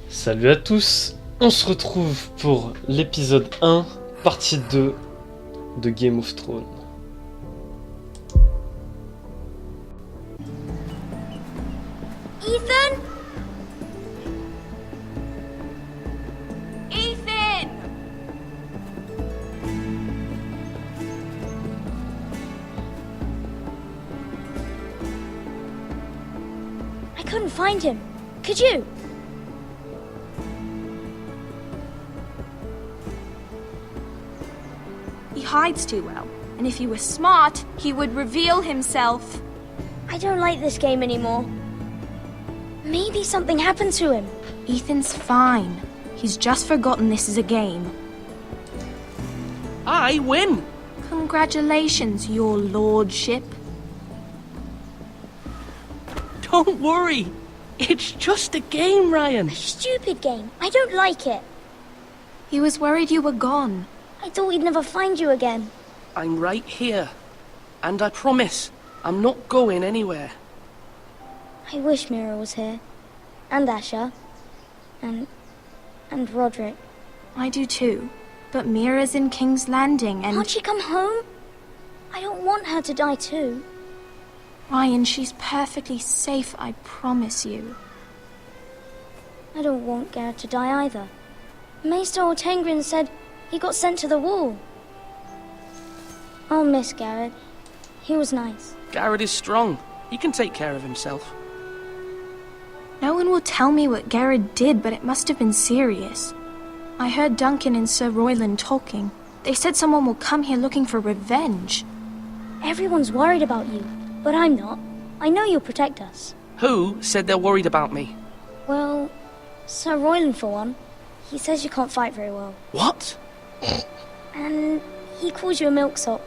Salut à tous, on se retrouve pour l'épisode 1, partie 2 de Game of Thrones. Ethan? Ethan! I couldn't find him. Could you? He hides too well, and if he were smart, he would reveal himself. I don't like this game anymore. Maybe something happened to him. Ethan's fine. He's just forgotten this is a game. I win! Congratulations, your lordship. Don't worry. It's just a game, Ryan. Stupid game. I don't like it. He was worried you were gone. I thought we'd never find you again. I'm right here. And I promise, I'm not going anywhere. I wish Mira was here. And Asher. And Roderick. I do too. But Mira's in King's Landing and... Can't she come home? I don't want her to die too. Ryan, she's perfectly safe, I promise you. I don't want Garrett to die either. Maester Ortengrin said he got sent to the wall. I'll miss Garrett. He was nice. Garrett is strong. He can take care of himself. No one will tell me what Garrett did, but it must have been serious. I heard Duncan and Sir Royland talking. They said someone will come here looking for revenge. Everyone's worried about you, but I'm not. I know you'll protect us. Who said they're worried about me? Well, Sir Royland for one. He says you can't fight very well. What? And he calls you a milksop.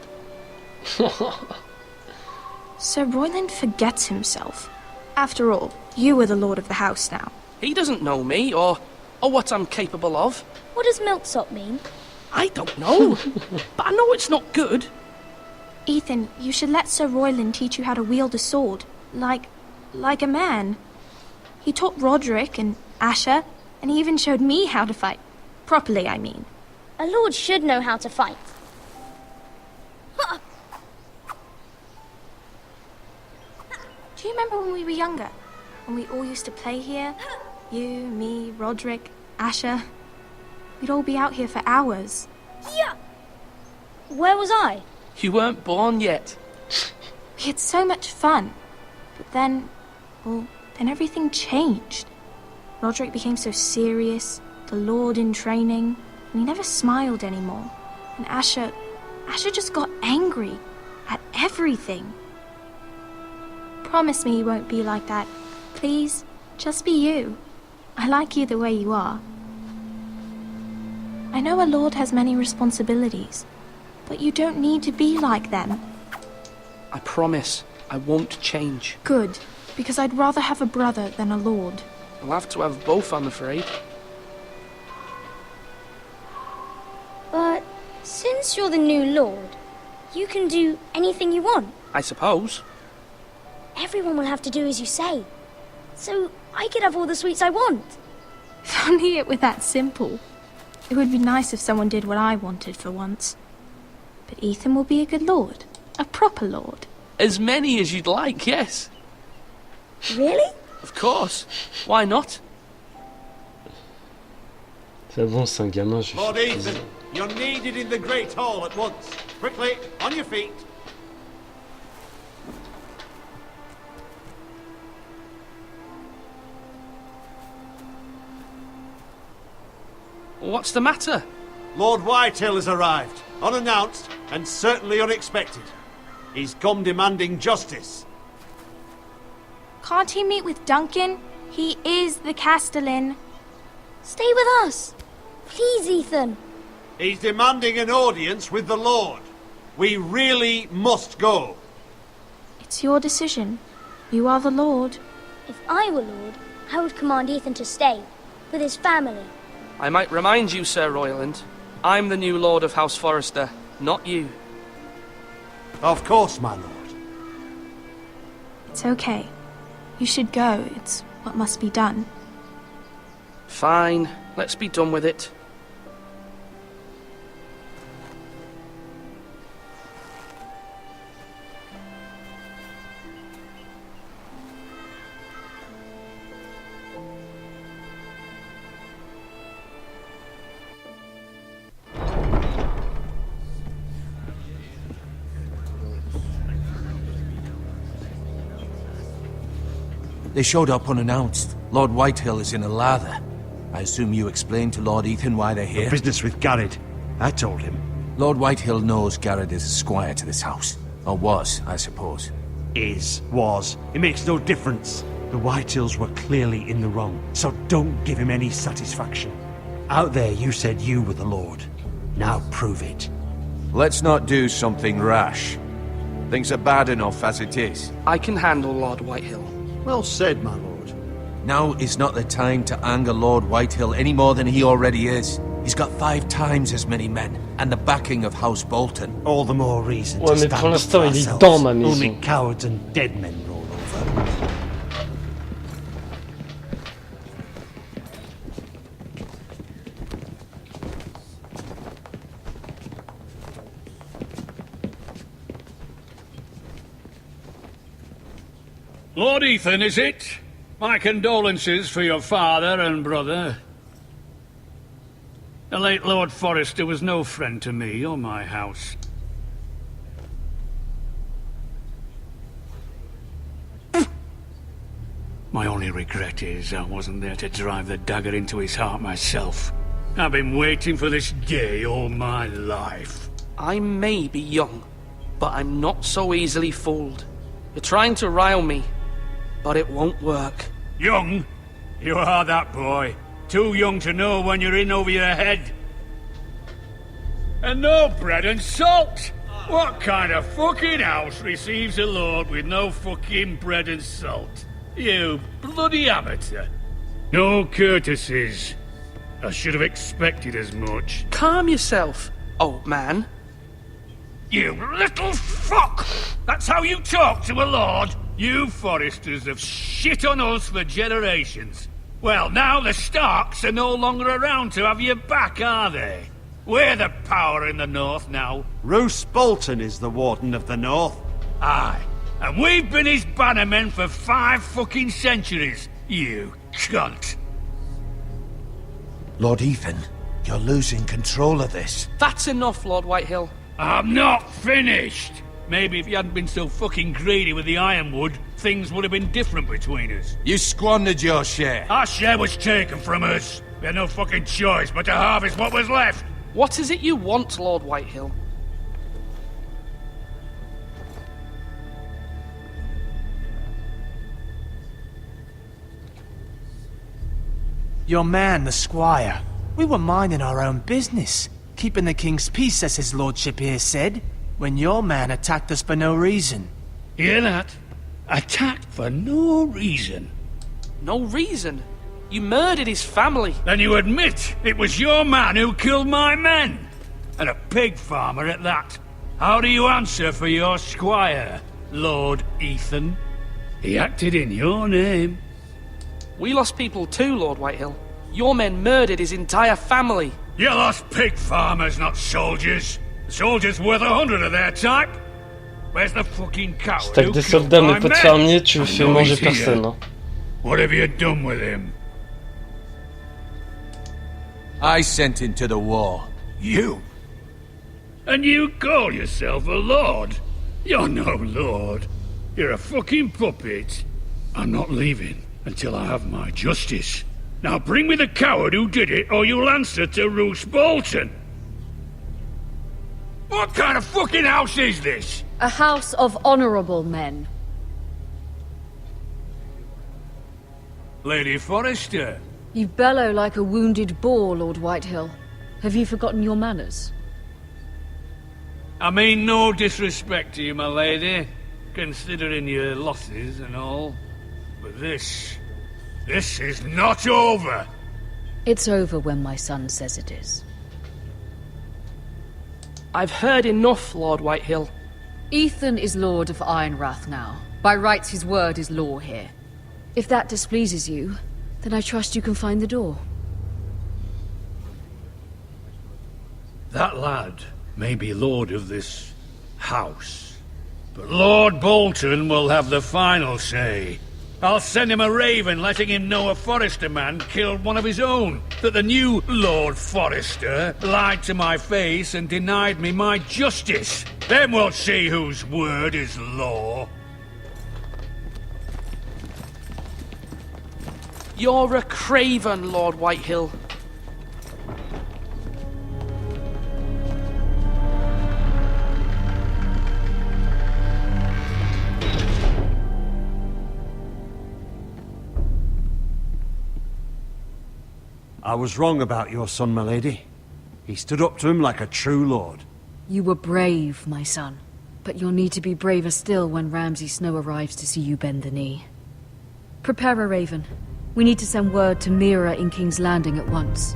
Sir Royland forgets himself. After all, you are the lord of the house now. He doesn't know me or what I'm capable of. What does milksop mean? I don't know. But I know it's not good. Ethan, you should let Sir Royland teach you how to wield a sword. Like a man. He taught Roderick and Asher, and he even showed me how to fight. Properly, I mean. A lord should know how to fight. Do you remember when we were younger? When we all used to play here? You, me, Roderick, Asher. We'd all be out here for hours. Yeah. Where was I? You weren't born yet. We had so much fun. But then everything changed. Roderick became so serious, the lord in training, and he never smiled anymore. And Asher just got angry at everything. Promise me you won't be like that. Please, just be you. I like you the way you are. I know a lord has many responsibilities, but you don't need to be like them. I promise I won't change. Good, because I'd rather have a brother than a lord. I'll have to have both, I'm afraid. But since you're the new lord, you can do anything you want. I suppose. Everyone will have to do as you say. So I could have all the sweets I want. If only it were that simple. It would be nice if someone did what I wanted for once. But Ethan will be a good lord. A proper lord. As many as you'd like, yes. Really? Of course. Why not? C'est bon, c'est un gamin, je Lord fais Ethan, plaisir. you're needed in the Great Hall at once. Quickly, on your feet. What's the matter? Lord Whitetail has arrived, unannounced and certainly unexpected. He's come demanding justice. Can't he meet with Duncan? He is the Castellan. Stay with us. Please, Ethan. He's demanding an audience with the Lord. We really must go. It's your decision. You are the lord. If I were lord, I would command Ethan to stay with his family. I might remind you, Sir Royland, I'm the new Lord of House Forrester, not you. Of course, my lord. It's okay. You should go. It's what must be done. Fine, let's be done with it. They showed up unannounced. Lord Whitehill is in a lather. I assume you explained to Lord Ethan why they're here? Business with Garrett. I told him. Lord Whitehill knows Garrett is a squire to this house. Or was, I suppose. Was. It makes no difference. The Whitehills were clearly in the wrong, so don't give him any satisfaction. Out there you said you were the Lord. Now prove it. Let's not do something rash. Things are bad enough as it is. I can handle Lord Whitehill. Well said, my lord. Now is not the time to anger Lord Whitehill any more than he already is. He's got 5 times as many men, and the backing of House Bolton. All the more reason Ouais, to mais stand pour up l'instant, for il est ourselves. dans ma maison. Only cowards and dead men roll over. Lord Ethan, is it? My condolences for your father and brother. The late Lord Forrester was no friend to me or my house. My only regret is I wasn't there to drive the dagger into his heart myself. I've been waiting for this day all my life. I may be young, but I'm not so easily fooled. You're trying to rile me, but it won't work. Young? You are that boy. Too young to know when you're in over your head. And no bread and salt! What kind of fucking house receives a lord with no fucking bread and salt? You bloody amateur. No courtesies. I should have expected as much. Calm yourself, old man. You little fuck! That's how you talk to a lord? You Forresters have shit on us for generations. Well, now the Starks are no longer around to have your back, are they? We're the power in the north now. Roose Bolton is the Warden of the North. Aye. And we've been his bannermen for 5 fucking centuries, you cunt. Lord Ethan, you're losing control of this. That's enough, Lord Whitehill. I'm not finished. Maybe if you hadn't been so fucking greedy with the ironwood, things would have been different between us. You squandered your share. Our share was taken from us. We had no fucking choice but to harvest what was left. What is it you want, Lord Whitehill? Your man, the squire. We were minding our own business, keeping the king's peace, as his lordship here said, when your man attacked us for no reason. Hear that? Attacked for no reason. No reason? You murdered his family. Then you admit it was your man who killed my men. And a pig farmer at that. How do you answer for your squire, Lord Ethan? He acted in your name. We lost people too, Lord Whitehill. Your men murdered his entire family. You lost pig farmers, not soldiers. The soldiers worth 100 of their type. Where's the fucking coward Si t'as que who des killed soldats my mais pas de men? fermiers, tu I fais know manger he's here. personne. Hein. What have you done with him? I sent him to the war. You? And you call yourself a lord? You're no lord. You're a fucking puppet. I'm not leaving until I have my justice. Now bring me the coward who did it, or you'll answer to Roose Bolton. What kind of fucking house is this? A house of honorable men. Lady Forrester. You bellow like a wounded boar, Lord Whitehill. Have you forgotten your manners? I mean no disrespect to you, my lady, considering your losses and all. But this is not over. It's over when my son says it is. I've heard enough, Lord Whitehill. Ethan is Lord of Ironrath now. By rights, his word is law here. If that displeases you, then I trust you can find the door. That lad may be lord of this house, but Lord Bolton will have the final say. I'll send him a raven letting him know a Forrester man killed one of his own, that the new Lord Forrester lied to my face and denied me my justice. Then we'll see whose word is law. You're a craven, Lord Whitehill. I was wrong about your son, my lady. He stood up to him like a true lord. You were brave, my son. But you'll need to be braver still when Ramsay Snow arrives to see you bend the knee. Prepare a raven. We need to send word to Mira in King's Landing at once.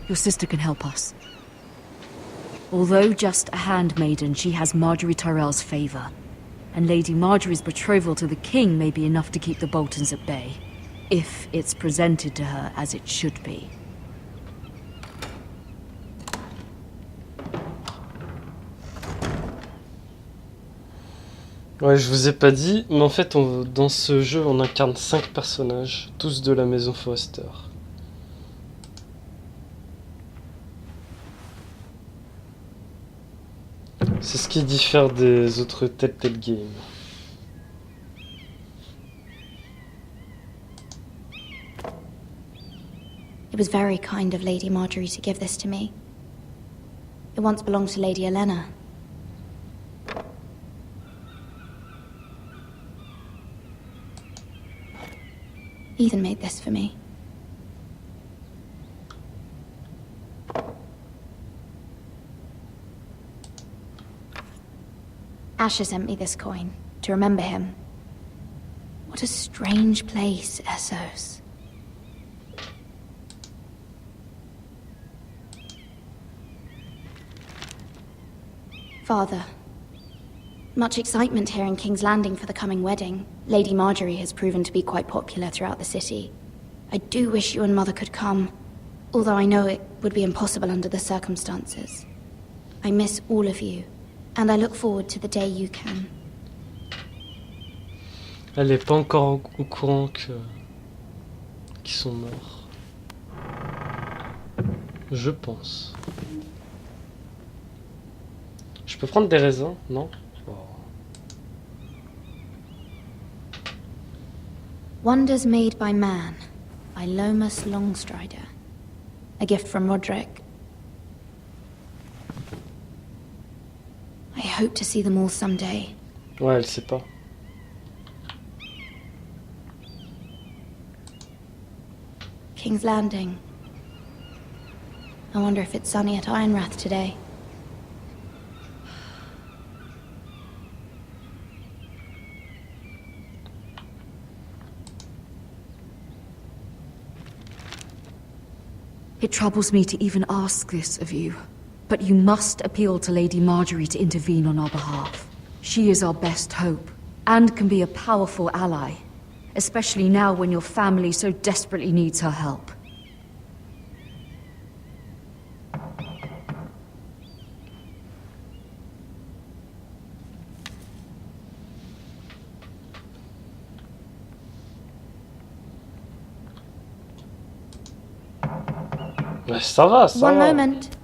Your sister can help us. Although just a handmaiden, she has Marjorie Tyrell's favor. And Lady Marjorie's betrothal to the king may be enough to keep the Boltons at bay. If it's presented to her as it should be. Ouais, je vous ai pas dit, mais en fait, dans ce jeu, on incarne 5 personnages, tous de la maison Forrester. C'est ce qui diffère des autres Telltale Games. It was very kind of Lady Marjorie to give this to me. It once belonged to Lady Elena. Ethan made this for me. Asher sent me this coin, to remember him. What a strange place, Essos. Father, much excitement here in King's Landing for the coming wedding. Lady Marjorie has proven to be quite popular throughout the city. I do wish you and Mother could come, although I know it would be impossible under the circumstances. I miss all of you, and I look forward to the day you can. Elle est pas encore au courant qu'ils sont morts. Je pense. Je peux prendre des raisins, non? Oh. Wonders Made by Man, by Lomas Longstrider. A gift from Roderick. I hope to see them all someday. Ouais, elle sait pas. King's Landing. I wonder if it's sunny at Ironrath today. It troubles me to even ask this of you, but you must appeal to Lady Marjorie to intervene on our behalf. She is our best hope, and can be a powerful ally, especially now when your family so desperately needs her help. Ça va, ça One va. moment.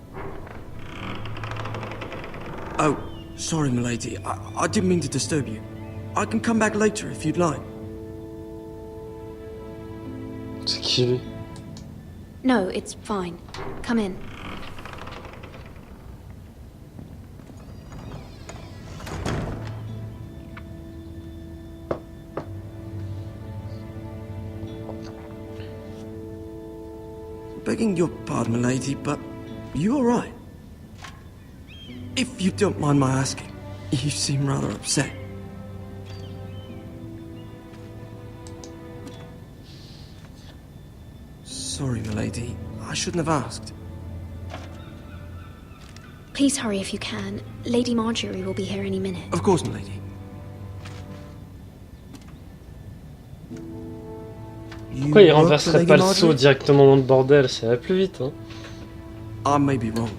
Oh, sorry, milady. I didn't mean to disturb you. I can come back later if you'd like. C'est qui lui? No, it's fine. Come in. Begging your pardon, milady, but you all right? If you don't mind my asking, you seem rather upset. Sorry, milady. I shouldn't have asked. Please hurry if you can. Lady Marjorie will be here any minute. Of course, milady. Pourquoi il work for renverserait Lady pas le Marjorie? seau directement dans le bordel? Ça va plus vite, hein. I may be wrong,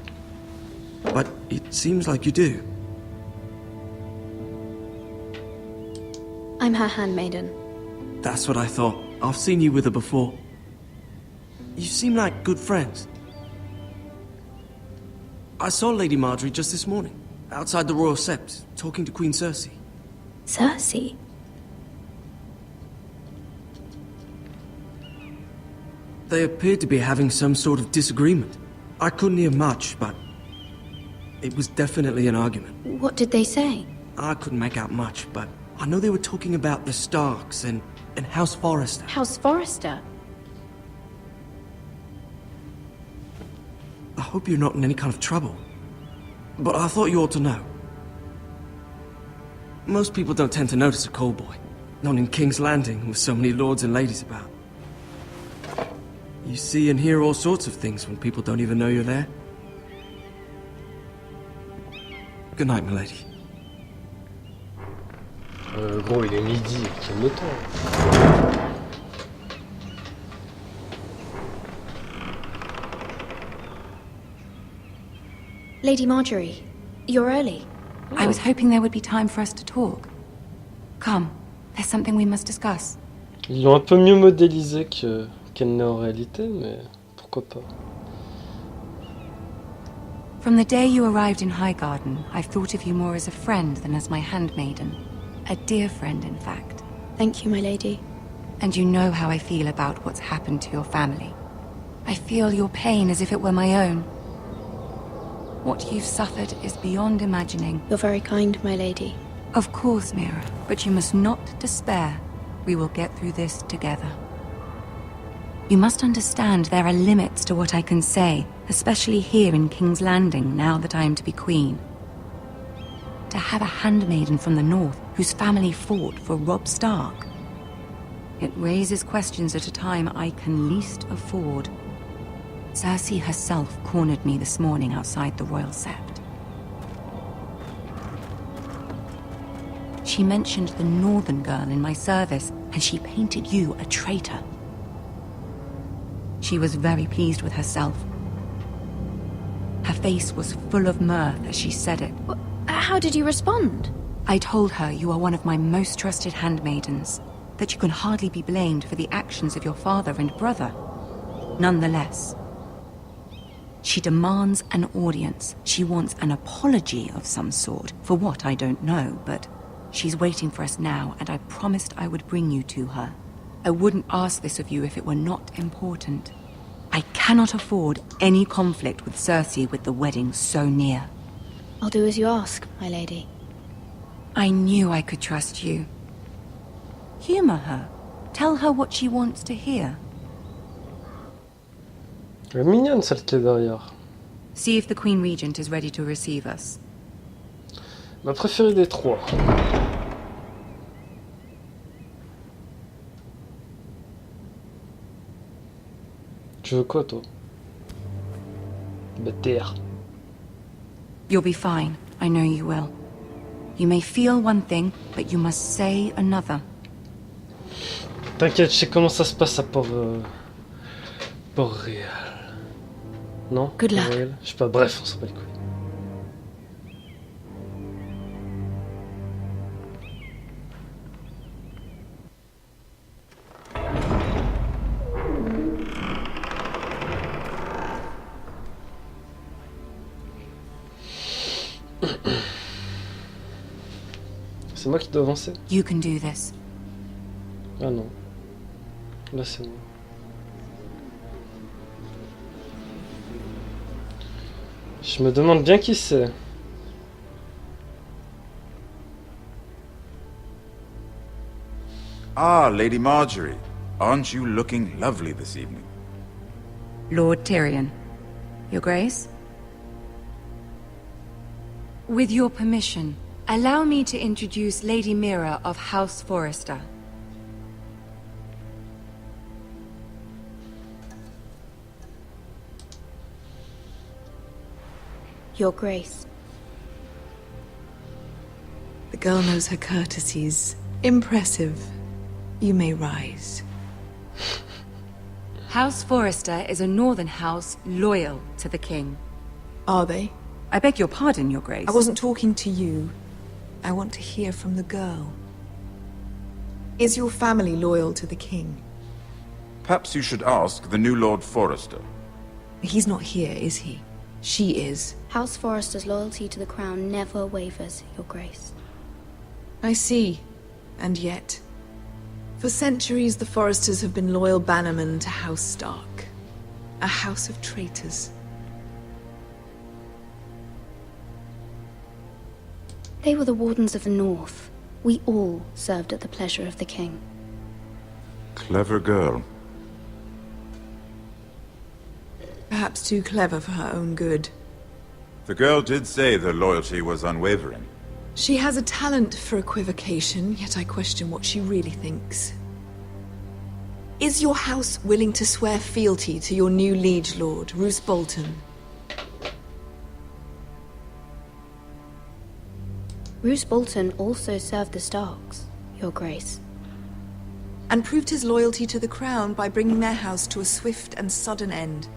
but it seems like you do. I'm her handmaiden. That's what I thought. I've seen you with her before. You seem like good friends. I saw Lady Marjorie just this morning, outside the Royal Sept, talking to Queen Cersei. Cersei? They appeared to be having some sort of disagreement. I couldn't hear much, but it was definitely an argument. What did they say? I couldn't make out much, but I know they were talking about the Starks and House Forrester. House Forrester? I hope you're not in any kind of trouble, but I thought you ought to know. Most people don't tend to notice a call boy, not in King's Landing with so many lords and ladies about. You see and hear all sorts of things when people don't even know you're there. Good night, milady. Gros, il est midi, calme-toi. Lady Marjorie, you're early. I was hoping there would be time for us to talk. Come, there's something we must discuss. Ils l'ont un peu mieux modélisé qu'elle n'est en réalité, mais pourquoi pas. From the day you arrived in Highgarden, I've thought of you more as a friend than as my handmaiden. A dear friend, in fact. Thank you, my lady. And you know how I feel about what's happened to your family. I feel your pain as if it were my own. What you've suffered is beyond imagining. You're very kind, my lady. Of course, Mira, but you must not despair. We will get through this together. You must understand there are limits to what I can say, especially here in King's Landing, now that I am to be queen. To have a handmaiden from the north whose family fought for Robb Stark. It raises questions at a time I can least afford. Cersei herself cornered me this morning outside the Royal Sept. She mentioned the northern girl in my service, and she painted you a traitor. She was very pleased with herself. Her face was full of mirth as she said it. How did you respond? I told her you are one of my most trusted handmaidens, that you can hardly be blamed for the actions of your father and brother. Nonetheless, she demands an audience. She wants an apology of some sort, for what I don't know, but she's waiting for us now, and I promised I would bring you to her. I wouldn't ask this of you if it were not important. I cannot afford any conflict with Cersei with the wedding so near. I'll do as you ask, my lady. I knew I could trust you. Humor her. Tell her what she wants to hear. Elle est mignonne celle qui est derrière. See if the Queen Regent is ready to receive us. Ma préférée des trois. Tu veux quoi, toi? Bâtard. You'll be fine. I know you will. You may feel one thing, but you must say another. T'inquiète, je sais comment ça se passe à Port-Réal. Non? Good luck. Port-Réal? Je sais pas, bref, on s'en bat les couilles. C'est moi qui dois avancer? You can do this. Ah non. Là c'est moi. Je me demande bien qui c'est. Ah, Lady Marjorie. Aren't you looking lovely this evening? Lord Tyrion. Your Grace? With your permission, allow me to introduce Lady Mira of House Forrester. Your Grace. The girl knows her courtesies. Impressive. You may rise. House Forrester is a northern house loyal to the king. Are they? I beg your pardon, Your Grace. I wasn't talking to you. I want to hear from the girl. Is your family loyal to the king? Perhaps you should ask the new Lord Forrester. He's not here, is he? She is. House Forrester's loyalty to the crown never wavers, Your Grace. I see. And yet... For centuries, the Forresters have been loyal bannermen to House Stark. A house of traitors. They were the Wardens of the North. We all served at the pleasure of the king. Clever girl. Perhaps too clever for her own good. The girl did say their loyalty was unwavering. She has a talent for equivocation, yet I question what she really thinks. Is your house willing to swear fealty to your new liege lord, Roose Bolton? Roose Bolton also served the Starks, Your Grace. And proved his loyalty to the crown by bringing their house to a swift and sudden end.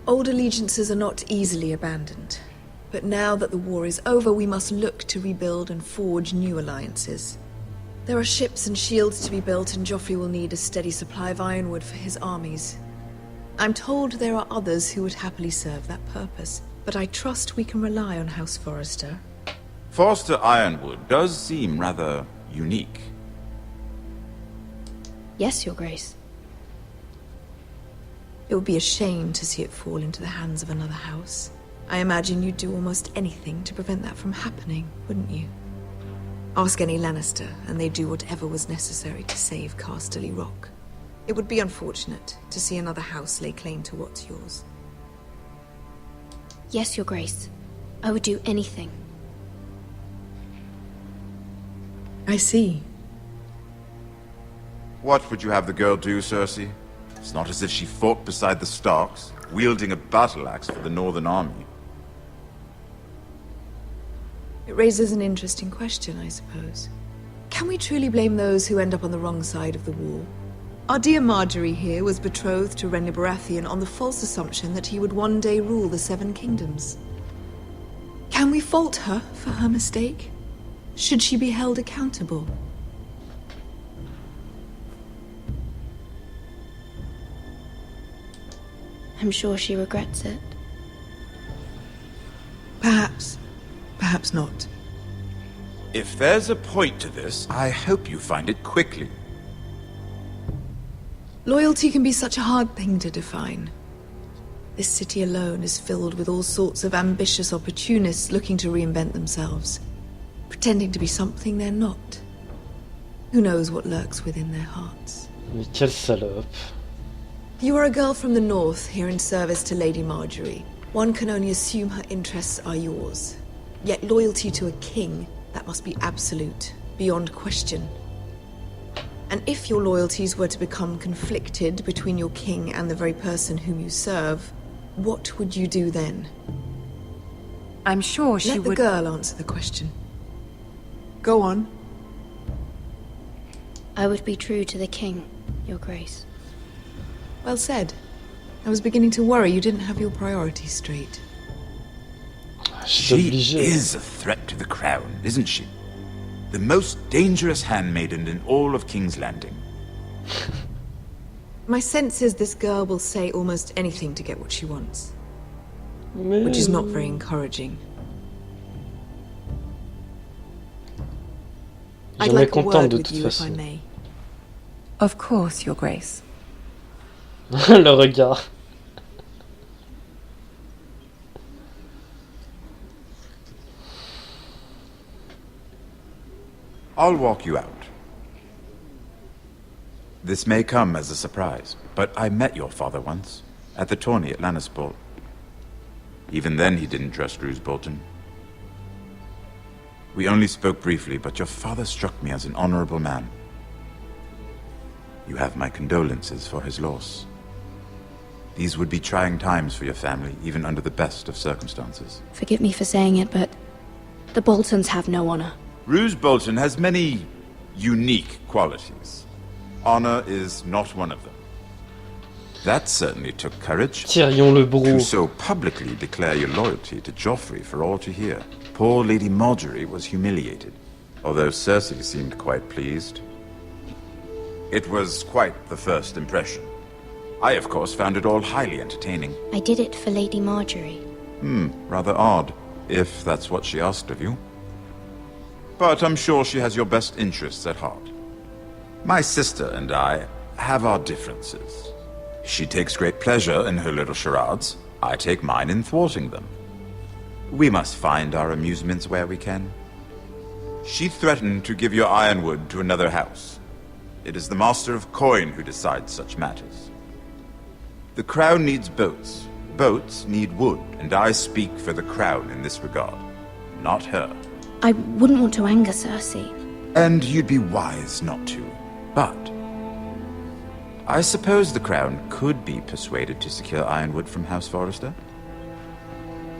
Old allegiances are not easily abandoned. But now that the war is over, we must look to rebuild and forge new alliances. There are ships and shields to be built, and Joffrey will need a steady supply of ironwood for his armies. I'm told there are others who would happily serve that purpose, but I trust we can rely on House Forrester. Forrester Ironwood does seem rather unique. Yes, Your Grace. It would be a shame to see it fall into the hands of another house. I imagine you'd do almost anything to prevent that from happening, wouldn't you? Ask any Lannister, and they'd do whatever was necessary to save Casterly Rock. It would be unfortunate to see another house lay claim to what's yours. Yes, Your Grace. I would do anything. I see. What would you have the girl do, Cersei? It's not as if she fought beside the Starks, wielding a battle axe for the Northern Army. It raises an interesting question, I suppose. Can we truly blame those who end up on the wrong side of the war? Our dear Marjorie here was betrothed to Renly Baratheon on the false assumption that he would one day rule the Seven Kingdoms. Can we fault her for her mistake? Should she be held accountable? I'm sure she regrets it. Perhaps. Perhaps not. If there's a point to this, I hope you find it quickly. Loyalty can be such a hard thing to define. This city alone is filled with all sorts of ambitious opportunists looking to reinvent themselves, pretending to be something they're not. Who knows what lurks within their hearts? Mais quelle salope. You are a girl from the north, here in service to Lady Marjorie. One can only assume her interests are yours. Yet loyalty to a king, that must be absolute, beyond question. And if your loyalties were to become conflicted between your king and the very person whom you serve, what would you do then? I'm sure she would... Let the girl answer the question. Go on. I would be true to the king, Your Grace. Well said. I was beginning to worry you didn't have your priorities straight. She is a threat to the crown, isn't she? The most dangerous handmaiden in all of King's Landing. My sense is this girl will say almost anything to get what she wants. Which is not very encouraging. I'd like a word with you, if I may. Of course, Your Grace. Le regard. I'll walk you out. This may come as a surprise, but I met your father once, at the tourney at Lannisport. Even then he didn't trust Roose Bolton. We only spoke briefly, but your father struck me as an honorable man. You have my condolences for his loss. These would be trying times for your family, even under the best of circumstances. Forgive me for saying it, but the Boltons have no honor. Roose Bolton has many unique qualities. honor is not one of them. That certainly took courage. Tyrion le Brou. To so publicly declare your loyalty to Joffrey for all to hear. Poor Lady Marjorie was humiliated, although Cersei seemed quite pleased. It was quite the first impression. I, of course, found it all highly entertaining. I did it for Lady Marjorie. Rather odd, if that's what she asked of you. But I'm sure she has your best interests at heart. My sister and I have our differences. She takes great pleasure in her little charades. I take mine in thwarting them. We must find our amusements where we can. She threatened to give your ironwood to another house. It is the Master of Coin who decides such matters. The Crown needs boats. Boats need wood, and I speak for the Crown in this regard, not her. I wouldn't want to anger Cersei. And you'd be wise not to. But I suppose the Crown could be persuaded to secure ironwood from House Forrester.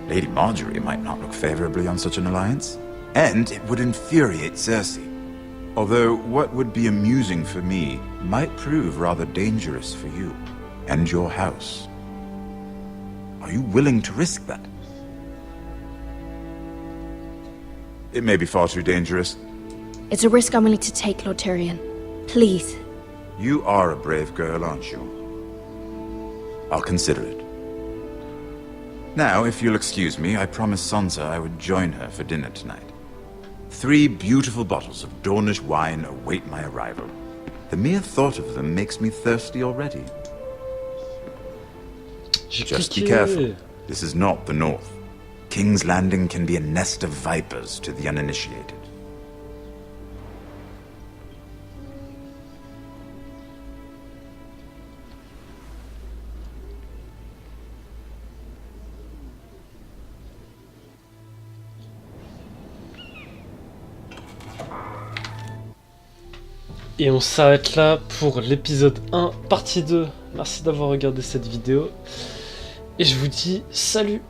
Lady Marjorie might not look favorably on such an alliance, and it would infuriate Cersei. Although what would be amusing for me might prove rather dangerous for you and your house. Are you willing to risk that? It may be far too dangerous. It's a risk I'm willing to take, Lord Tyrion. Please. You are a brave girl, aren't you? I'll consider it. Now, if you'll excuse me, I promised Sansa I would join her for dinner tonight. 3 beautiful bottles of Dornish wine await my arrival. The mere thought of them makes me thirsty already. Just be careful. This is not the North. King's Landing can be a nest of vipers to the uninitiated. Et on s'arrête là pour l'épisode 1, partie 2. Merci d'avoir regardé cette vidéo. Et je vous dis salut!